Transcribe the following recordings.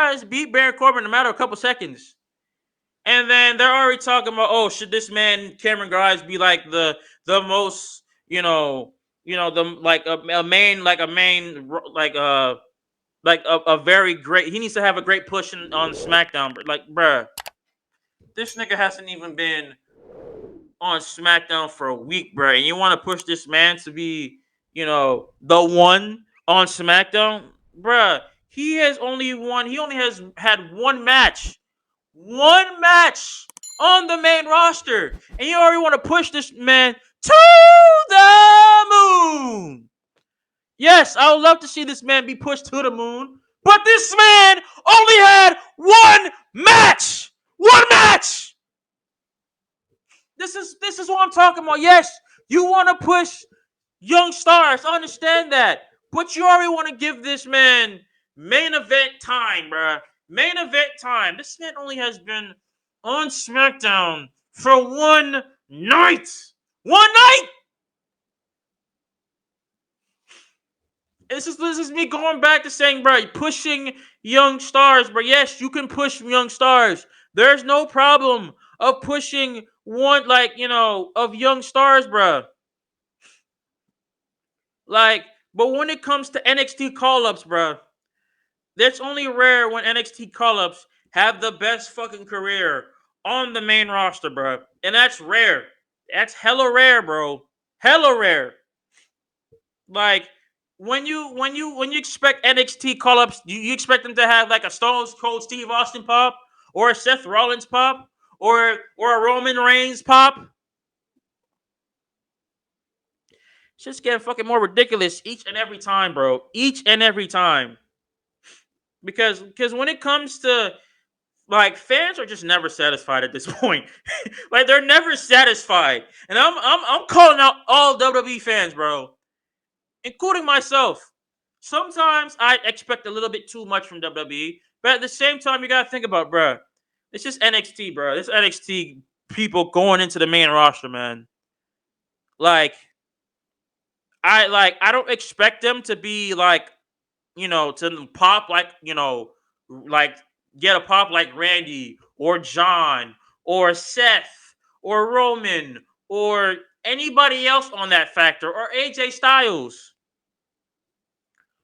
Grimes beat Baron Corbin in a matter of a couple seconds. And then they're already talking about, oh, should this man Cameron Grimes be like the most, the like a main like a very great. He needs to have a great push on SmackDown. Like, bruh, this nigga hasn't even been on SmackDown for a week, bruh, and you want to push this man to be, the one on SmackDown, bruh. He has only won. He only has had one match on the main roster, and you already want to push this man to the moon. Yes, I would love to see this man be pushed to the moon, but this man only had one match. One match. This is what I'm talking about. Yes, you want to push young stars. I understand that, but you already want to give this man main event time, bruh. Main event time. This man only has been on SmackDown for one night. One night. This is me going back to saying, bro, pushing young stars, bro. Yes, you can push young stars. There's no problem of pushing one, of young stars, bro. Like, but when it comes to NXT call-ups, bro, that's only rare when NXT call-ups have the best fucking career on the main roster, bro. And that's rare. That's hella rare, bro. Hella rare. Like, when you expect NXT call-ups, you expect them to have like a Stone Cold Steve Austin pop, or a Seth Rollins pop, or a Roman Reigns pop. It's just getting fucking more ridiculous each and every time, bro. Each and every time. Because when it comes to, like, fans are just never satisfied at this point. Like, they're never satisfied. And I'm calling out all WWE fans, bro, including myself. Sometimes I expect a little bit too much from WWE, but at the same time, you gotta think about, bro. It's just NXT, bro. This NXT people going into the main roster, man. Like, I don't expect them to be like, to pop like, like get a pop like Randy or John or Seth or Roman or anybody else on that factor, or AJ Styles.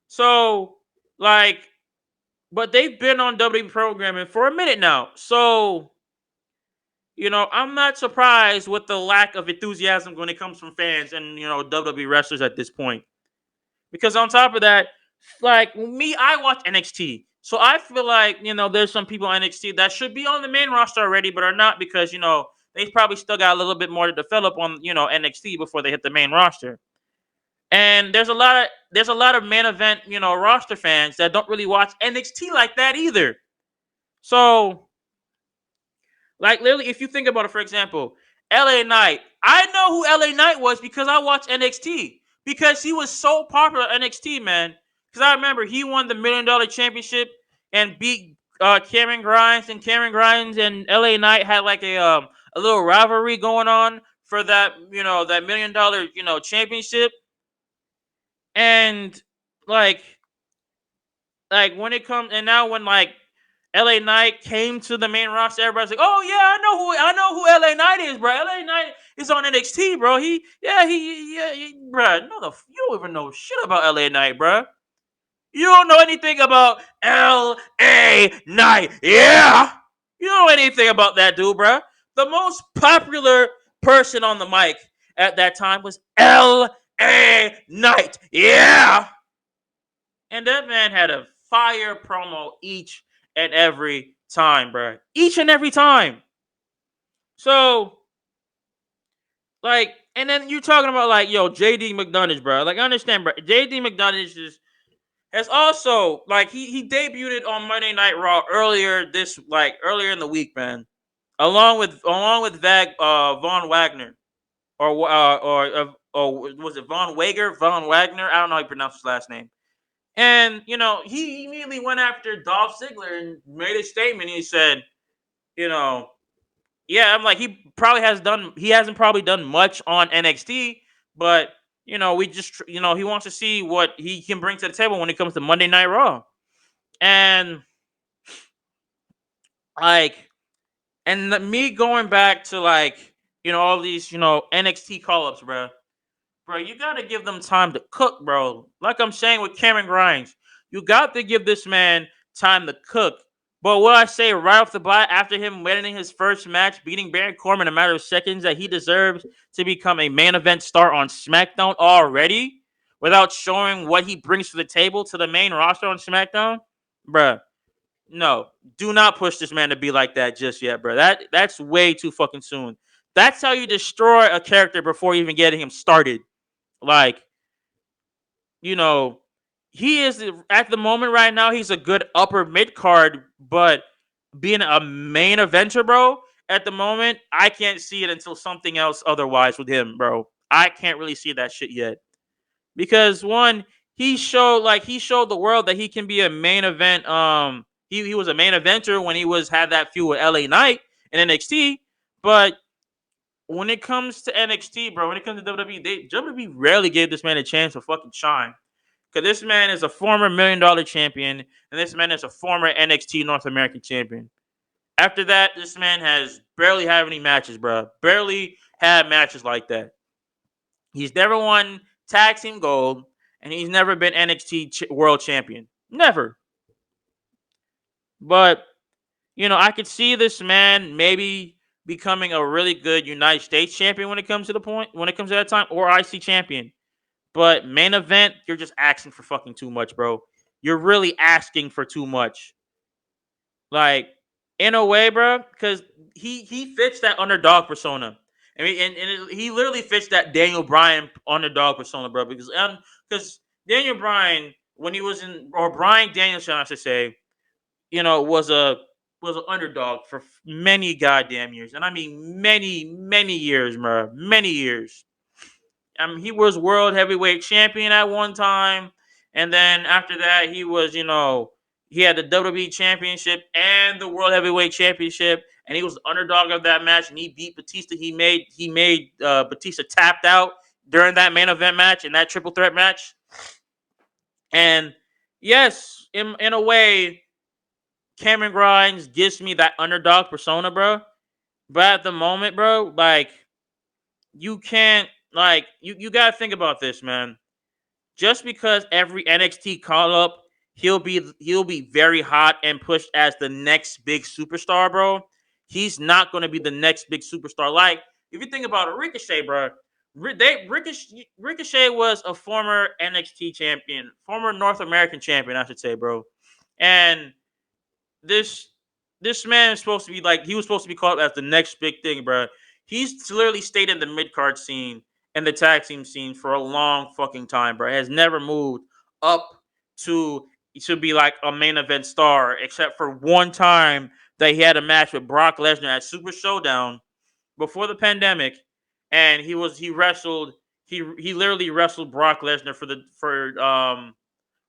So, like, but they've been on WWE programming for a minute now. So, I'm not surprised with the lack of enthusiasm when it comes from fans and, WWE wrestlers at this point. Because on top of that, like me, I watch NXT. So I feel like, there's some people on NXT that should be on the main roster already, but are not, because, they probably still got a little bit more to develop on, NXT before they hit the main roster. And there's a lot of main event, roster fans that don't really watch NXT like that either. So, like, literally, if you think about it, for example, LA Knight. I know who LA Knight was because I watched NXT. Because he was so popular at NXT, man. Because I remember he won the $1 Million Championship and beat Cameron Grimes. And Cameron Grimes and LA Knight had like a little rivalry going on for that, that $1 Million, championship. And like when it comes, and now when like LA Knight came to the main roster, everybody's like, "Oh yeah, I know who LA Knight is, bro. LA Knight is on NXT, bro. Bro. No, you don't even know shit about LA Knight, bro. You don't know anything about LA Knight. Yeah, you don't know anything about that dude, bro. The most popular person on the mic at that time was LA Knight. Yeah, and that man had a fire promo each and every time, bro. Each and every time. So, like, and then you're talking about, like, yo, JD McDonough, bro. Like, I understand, bro. JD McDonough has also, like, he debuted on Monday Night Raw earlier in the week, man. Along with Von Wagner. Or was it Von Wager? Von Wagner? I don't know how you pronounce his last name. And, he immediately went after Dolph Ziggler and made a statement. He said, yeah, I'm like, he hasn't probably done much on NXT, but, we just, he wants to see what he can bring to the table when it comes to Monday Night Raw. And Like, and me going back to like, all these, NXT call ups, bro, you gotta give them time to cook, bro. Like I'm saying with Cameron Grimes, you got to give this man time to cook. But what I say right off the bat, after him winning his first match, beating Baron Corbin in a matter of seconds, that he deserves to become a main event star on SmackDown already, without showing what he brings to the table to the main roster on SmackDown, bruh. No, do not push this man to be like that just yet, bro. That's way too fucking soon. That's how you destroy a character before even getting him started. Like, you know, he is at the moment right now. He's a good upper mid card, but being a main eventer, bro, at the moment, I can't see it until something else otherwise with him, bro. I can't really see that shit yet because one, he showed the world that he can be a main event. He was a main eventer when he had that feud with LA Knight in NXT, but when it comes to NXT, bro, when it comes to WWE, WWE rarely gave this man a chance to fucking shine. Because this man is a former $1 million champion, and this man is a former NXT North American champion. After that, this man has barely had any matches, bro. Barely had matches like that. He's never won tag team gold, and he's never been NXT world champion. Never. But, I could see this man maybe becoming a really good United States champion when it comes to that time, or IC champion. But main event, you're just asking for fucking too much, bro. You're really asking for too much. Like, in a way, bro, because he fits that underdog persona. I mean, he literally fits that Daniel Bryan underdog persona, bro. Because Daniel Bryan, when he was in, or Bryan Danielson, I should say, was an underdog for many goddamn years, and I mean many years, bro, many years. He was world heavyweight champion at one time, and then after that, he had the WWE championship and the world heavyweight championship, and he was the underdog of that match, and he beat Batista. He made Batista tapped out during that main event match in that triple threat match, and yes, in a way, Cameron Grimes gives me that underdog persona, bro. But at the moment, bro, like you can't you gotta think about this, man. Just because every NXT call up, he'll be very hot and pushed as the next big superstar, bro. He's not gonna be the next big superstar. Like, if you think about it, Ricochet, bro. Ricochet was a former NXT champion, former North American champion, I should say, bro. And this this man is supposed to be like he was supposed to be called as the next big thing, bro. He's literally stayed in the mid card scene and the tag team scene for a long fucking time, bro. Has never moved up to be like a main event star, except for one time that he had a match with Brock Lesnar at Super Showdown before the pandemic, and he wrestled he literally wrestled Brock Lesnar for the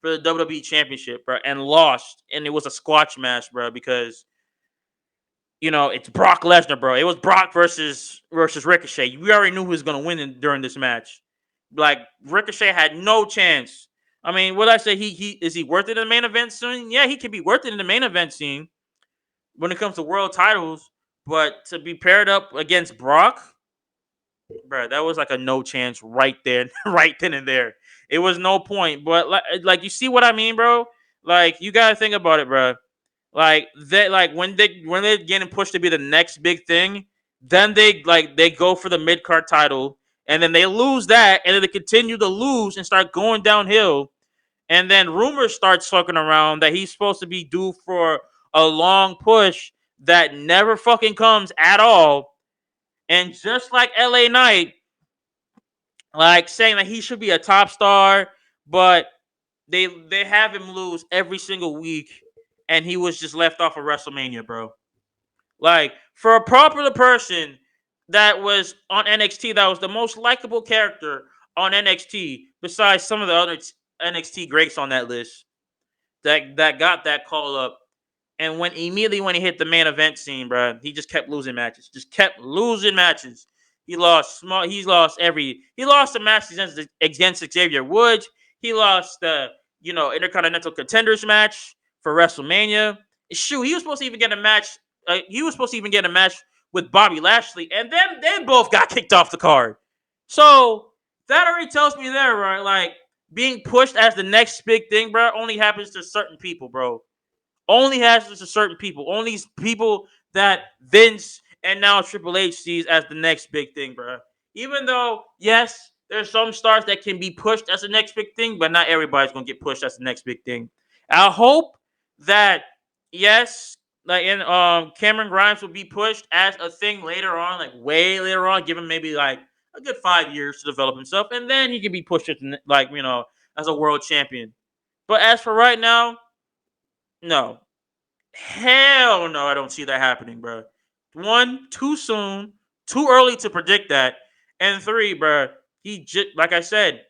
WWE Championship, bro, and lost. And it was a squash match, bro, because it's Brock Lesnar, bro. It was Brock versus Ricochet. We already knew who was gonna win during this match. Like, Ricochet had no chance. I mean, what I say, he is he worth it in the main event scene? Yeah, he can be worth it in the main event scene when it comes to world titles. But to be paired up against Brock, bro, that was like a no chance right there, right then and there. It was no point. But like you see what I mean, bro? Like, you gotta think about it, bro. Like, when they're getting pushed to be the next big thing, then they go for the mid card title, and then they lose that, and then they continue to lose and start going downhill, and then rumors start circling around that he's supposed to be due for a long push that never fucking comes at all. And just like LA Knight, like saying that he should be a top star, but they have him lose every single week, and he was just left off of WrestleMania, bro. Like, for a popular person that was on NXT, that was the most likable character on NXT, besides some of the other NXT greats on that list, that got that call up. And immediately when he hit the main event scene, bro, he just kept losing matches. Just kept losing matches. He lost small. He lost the match against Xavier Woods. He lost the Intercontinental Contenders match for WrestleMania. Shoot, he was supposed to even get a match he was supposed to even get a match with Bobby Lashley, and then they both got kicked off the card. So that already tells me there, right? Like being pushed as the next big thing, bro, only happens to certain people, bro. Only happens to certain people. Only people that Vince and now Triple H sees as the next big thing, bro. Even though, yes, there's some stars that can be pushed as the next big thing, but not everybody's gonna get pushed as the next big thing. I hope that yes, like in Cameron Grimes will be pushed as a thing later on, like way later on, give him maybe like a good 5 years to develop himself, and then he can be pushed as like as a world champion. But as for right now, no, hell no, I don't see that happening, bro. One, too soon, too early to predict that, and three, bro, he just like I said,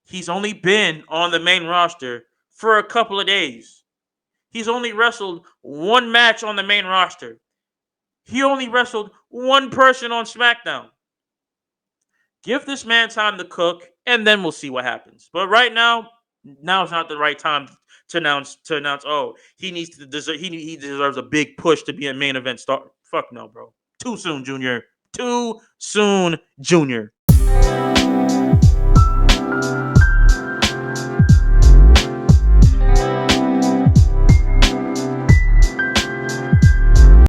he's only been on the main roster for a couple of days. He's only wrestled one match on the main roster. He only wrestled one person on SmackDown. Give this man time to cook, and then we'll see what happens. But right now is not the right time to announce. Oh, he needs to deserve. He deserves a big push to be a main event star. Fuck no, bro. Too soon, Junior. Too soon, Junior.